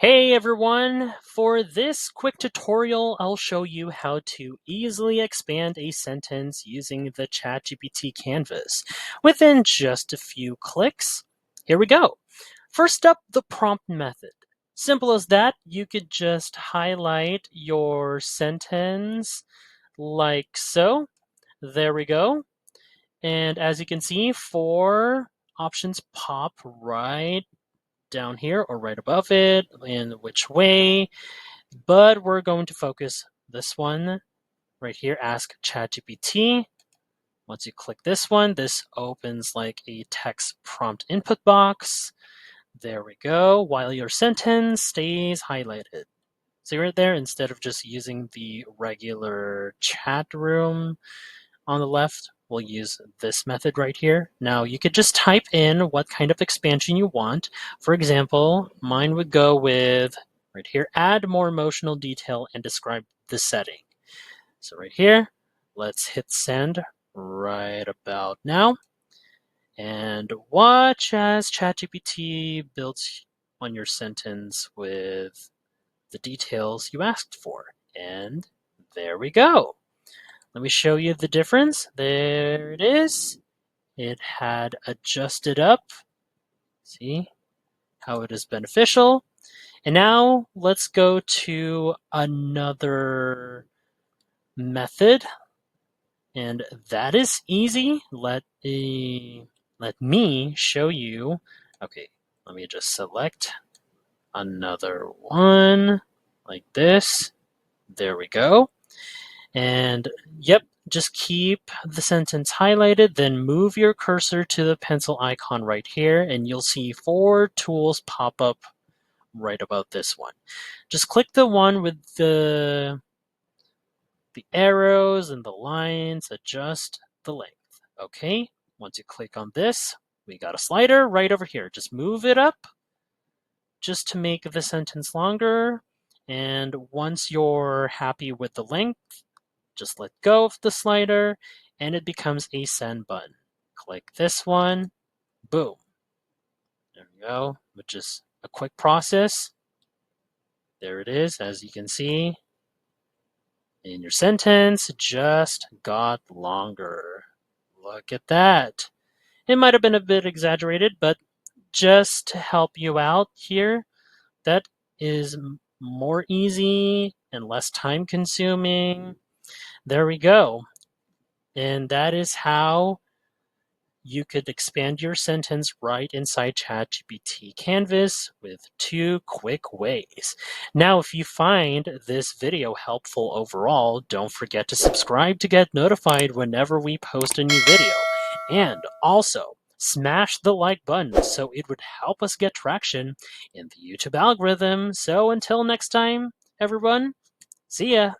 Hey everyone! For this quick tutorial, I'll show you how to easily expand a sentence using the ChatGPT Canvas within just a few clicks. Here we go. First up, the prompt method. Simple as that, you could just highlight your sentence like so. There we go. And as you can see, 4 options pop right down here or right above it, in which way, but we're going to focus this one right here, ask ChatGPT. Once you click this one, this opens like a text prompt input box. There we go, while your sentence stays highlighted. See right there, instead of just using the regular chat room on the left, we'll use this method right here. Now you could just type in what kind of expansion you want. For example, mine would go with right here, add more emotional detail and describe the setting. So right here, let's hit send right about now. And watch as ChatGPT builds on your sentence with the details you asked for. And there we go. Let me show you the difference. There it is. It had adjusted up. See how it is beneficial. And now let's go to another method. And that is easy. Let me show you. Okay, let me just select another one like this. There we go. And yep, just keep the sentence highlighted, then move your cursor to the pencil icon right here, and you'll see 4 tools pop up right about this one. Just click the one with the arrows and the lines, adjust the length. Okay, once you click on this, we got a slider right over here. Just move it up just to make the sentence longer. And once you're happy with the length, just let go of the slider and it becomes a send button. Click this one, boom. There we go, which is a quick process. There it is, as you can see. And your sentence just got longer. Look at that. It might have been a bit exaggerated, but just to help you out here, that is more easy and less time consuming. There we go. And that is how you could expand your sentence right inside ChatGPT Canvas with 2 quick ways. Now, if you find this video helpful overall, don't forget to subscribe to get notified whenever we post a new video. And also, smash the like button so it would help us get traction in the YouTube algorithm. So until next time, everyone, see ya!